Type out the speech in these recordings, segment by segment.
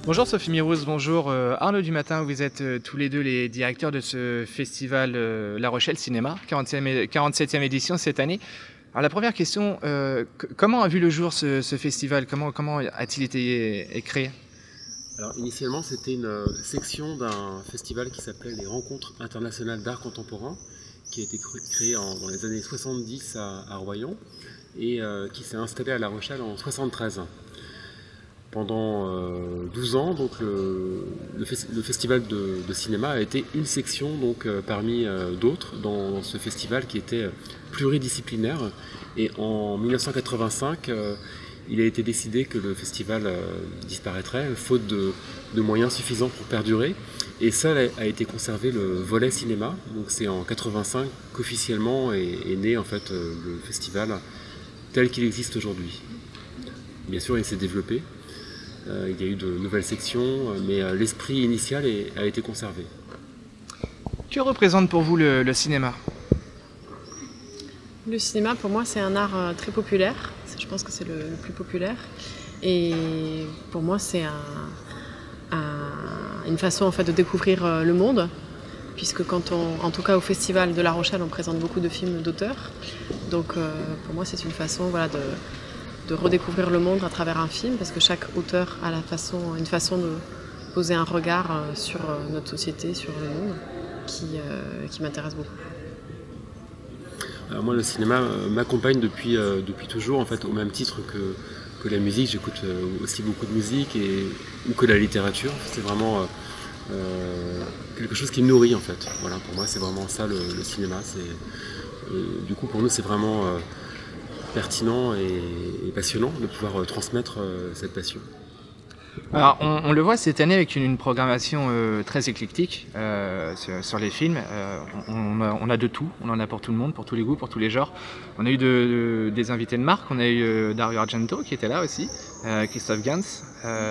Bonjour Sophie Mirouz, bonjour Arnaud Dumatin, vous êtes tous les deux les directeurs de ce festival La Rochelle Cinéma, 47e édition cette année. Alors la première question, comment a vu le jour ce festival? Comment a-t-il été créé? Alors initialement c'était une section d'un festival qui s'appelait les Rencontres internationales d'art contemporain, qui a été créé dans les années 70 à Royan et qui s'est installé à La Rochelle en 73. Pendant 12 ans, donc le festival de cinéma a été une section donc, parmi d'autres dans ce festival qui était pluridisciplinaire. Et en 1985, il a été décidé que le festival disparaîtrait, faute de moyens suffisants pour perdurer. Et ça a été conservé le volet cinéma. Donc c'est en 85 qu'officiellement est né en fait, le festival tel qu'il existe aujourd'hui. Bien sûr, il s'est développé. Il y a eu de nouvelles sections, mais l'esprit initial a été conservé. Que représente pour vous le cinéma? Le cinéma, pour moi, c'est un art très populaire. Je pense que c'est le plus populaire. Et pour moi, c'est une façon en fait, de découvrir le monde. Puisque en tout cas au Festival de La Rochelle, on présente beaucoup de films d'auteurs. Donc pour moi, c'est une façon voilà, de redécouvrir le monde à travers un film, parce que chaque auteur a une façon de poser un regard sur notre société, sur le monde, qui m'intéresse beaucoup. Alors moi, le cinéma m'accompagne depuis toujours, en fait, au même titre que la musique. J'écoute aussi beaucoup de musique ou que la littérature. C'est vraiment quelque chose qui me nourrit, en fait. Voilà, pour moi, c'est vraiment ça le cinéma. Du coup, pour nous, c'est vraiment pertinent et passionnant de pouvoir transmettre cette passion. Alors, on le voit cette année avec une programmation très éclectique sur les films. On a de tout, on en a pour tout le monde, pour tous les goûts, pour tous les genres. On a eu des invités de marque, on a eu Dario Argento qui était là aussi, Christophe Gans.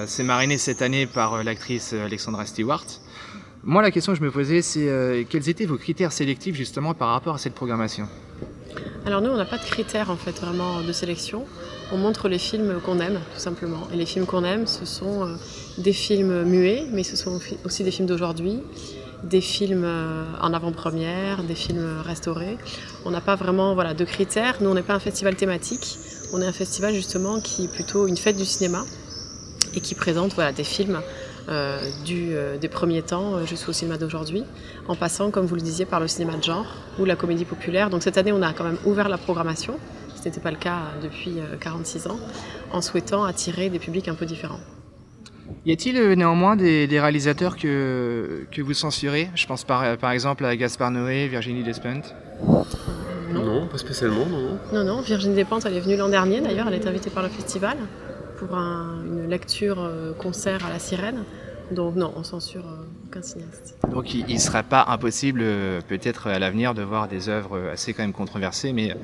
C'est mariné cette année par l'actrice Alexandra Stewart. Moi, la question que je me posais, c'est quels étaient vos critères sélectifs justement par rapport à cette programmation? Alors nous, on n'a pas de critères en fait vraiment de sélection. On montre les films qu'on aime, tout simplement. Et les films qu'on aime, ce sont des films muets, mais ce sont aussi des films d'aujourd'hui, des films en avant-première, des films restaurés. On n'a pas vraiment de critères. Nous, on n'est pas un festival thématique. On est un festival justement qui est plutôt une fête du cinéma et qui présente des films des premiers temps jusqu'au cinéma d'aujourd'hui, en passant, comme vous le disiez, par le cinéma de genre ou la comédie populaire. Donc cette année, on a quand même ouvert la programmation, ce n'était pas le cas depuis 46 ans, en souhaitant attirer des publics un peu différents. Y a-t-il néanmoins des réalisateurs que vous censurez? Je pense par exemple à Gaspard Noé, Virginie Despentes. Non, pas spécialement, non. Non, Virginie Despentes, elle est venue l'an dernier d'ailleurs, elle est invitée par le festival pour une lecture concert à la Sirène. Donc non, on censure aucun cinéaste. Donc il ne serait pas impossible peut-être à l'avenir de voir des œuvres assez quand même controversées mais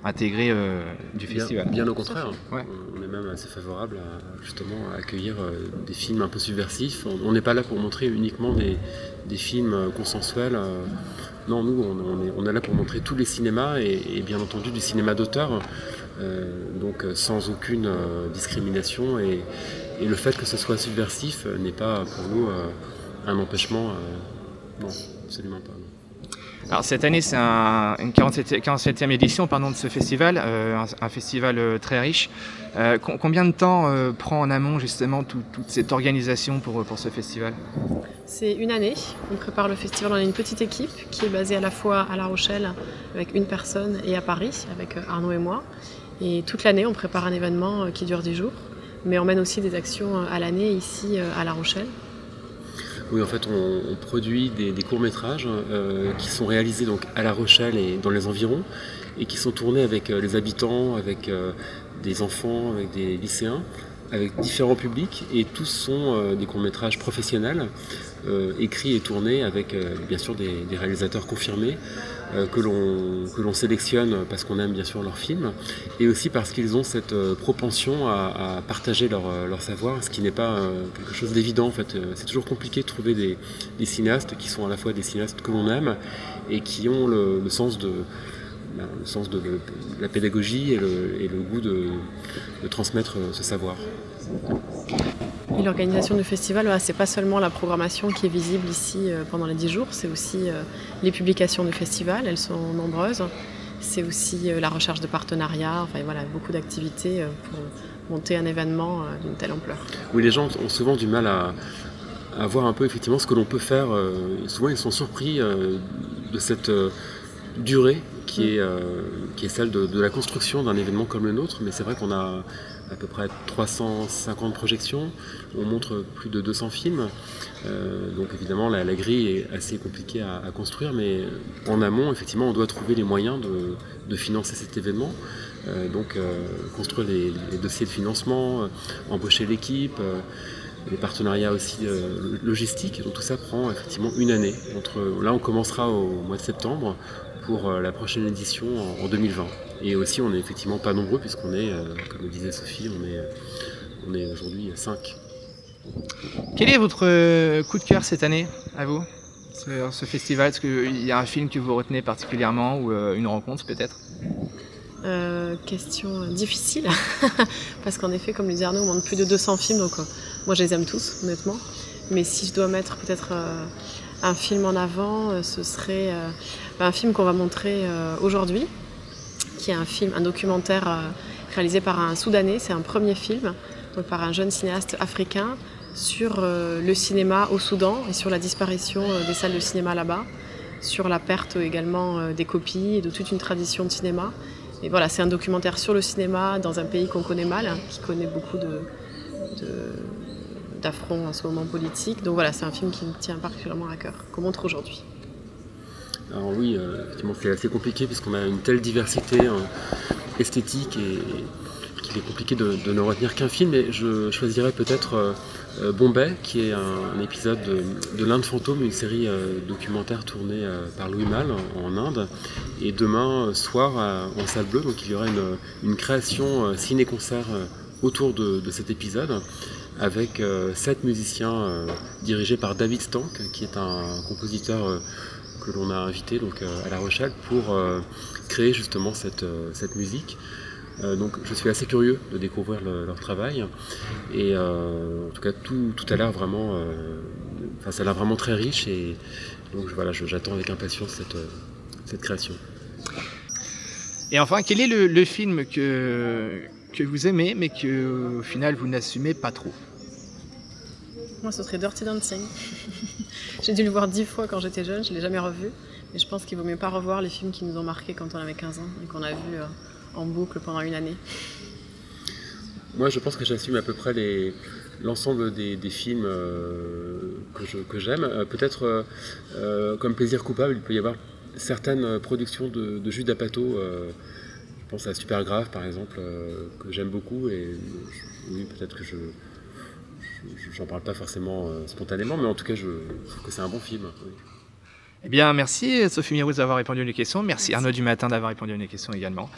intégrées du festival. Bien au contraire, ouais. On est même assez favorable à justement à accueillir des films un peu subversifs. On n'est pas là pour montrer uniquement des films consensuels. Non, nous on est là pour montrer tous les cinémas et bien entendu du cinéma d'auteur. Donc sans aucune discrimination et le fait que ce soit subversif n'est pas pour nous un empêchement, non, absolument pas. Non. Alors cette année c'est une 47e édition de ce festival, un festival très riche. Combien de temps prend en amont justement toute cette organisation pour ce festival? C'est une année, on prépare le festival, on a une petite équipe qui est basée à la fois à La Rochelle avec une personne et à Paris avec Arnaud et moi. Et toute l'année, on prépare un événement qui dure 10 jours, mais on mène aussi des actions à l'année ici à La Rochelle. Oui, en fait, on produit des courts-métrages qui sont réalisés donc à La Rochelle et dans les environs, et qui sont tournés avec les habitants, avec des enfants, avec des lycéens, avec différents publics, et tous sont des courts-métrages professionnels, écrits et tournés avec bien sûr des réalisateurs confirmés, que l'on sélectionne parce qu'on aime bien sûr leurs films, et aussi parce qu'ils ont cette propension à partager leur savoir, ce qui n'est pas quelque chose d'évident en fait. C'est toujours compliqué de trouver des cinéastes qui sont à la fois des cinéastes que l'on aime et qui ont le sens le sens de la pédagogie et le goût de transmettre ce savoir. Et l'organisation du festival, c'est pas seulement la programmation qui est visible ici pendant les 10 jours, c'est aussi les publications du festival, elles sont nombreuses. C'est aussi la recherche de partenariats, enfin voilà, beaucoup d'activités pour monter un événement d'une telle ampleur. Oui, les gens ont souvent du mal à voir un peu effectivement ce que l'on peut faire. Souvent ils sont surpris de cette durée qui est celle de la construction d'un événement comme le nôtre, mais c'est vrai qu'on a à peu près 350 projections, on montre plus de 200 films, donc évidemment la grille est assez compliquée à construire, mais en amont effectivement on doit trouver les moyens de financer cet événement, donc construire les dossiers de financement, embaucher l'équipe, les partenariats aussi logistiques, donc tout ça prend effectivement une année. Là on commencera au mois de septembre pour la prochaine édition en 2020. Et aussi on n'est effectivement pas nombreux puisqu'on est, comme le disait Sophie, on est aujourd'hui 5. Quel est votre coup de cœur cette année à vous, sur ce festival? Est-ce qu'il y a un film que vous retenez particulièrement ou une rencontre peut-être? Question difficile, parce qu'en effet, comme le disait Arnaud, on montre plus de 200 films, donc moi je les aime tous, honnêtement. Mais si je dois mettre peut-être un film en avant, ce serait un film qu'on va montrer aujourd'hui, qui est un documentaire réalisé par un Soudanais. C'est un premier film, donc par un jeune cinéaste africain, sur le cinéma au Soudan et sur la disparition des salles de cinéma là-bas, sur la perte également des copies et de toute une tradition de cinéma. Et voilà, c'est un documentaire sur le cinéma dans un pays qu'on connaît mal, qui connaît beaucoup d'affronts en ce moment politiques. Donc voilà, c'est un film qui me tient particulièrement à cœur, qu'on montre aujourd'hui. Alors oui, effectivement, c'est assez compliqué puisqu'on a une telle diversité esthétique et qu'il est compliqué de ne retenir qu'un film. Mais je choisirais peut-être Bombay, qui est un épisode de l'Inde fantôme, une série documentaire tournée par Louis Malle en Inde. Et demain soir en salle bleue, donc il y aura une création ciné-concert autour de cet épisode avec 7 musiciens dirigés par David Stank, qui est un compositeur que l'on a invité donc, à La Rochelle pour créer justement cette musique. Donc je suis assez curieux de découvrir leur travail et en tout cas tout a l'air vraiment, ça a l'air vraiment très riche et donc voilà, j'attends avec impatience cette création. Et enfin, quel est le film que vous aimez mais que au final vous n'assumez pas trop? Moi ce serait Dirty Dancing. J'ai dû le voir 10 fois quand j'étais jeune, je ne l'ai jamais revu, mais je pense qu'il vaut mieux pas revoir les films qui nous ont marqués quand on avait 15 ans et qu'on a vu en boucle pendant une année. Moi je pense que j'assume à peu près l'ensemble des films que j'aime. Peut-être comme Plaisir coupable, il peut y avoir certaines productions de Jude Apatow, je pense à Supergrave par exemple, que j'aime beaucoup et oui, peut-être que j'en parle pas forcément spontanément, mais en tout cas je trouve que c'est un bon film. Oui. Eh bien, merci Sophie Mirous d'avoir répondu à nos questions. Merci Arnaud Dumatin d'avoir répondu à nos questions également.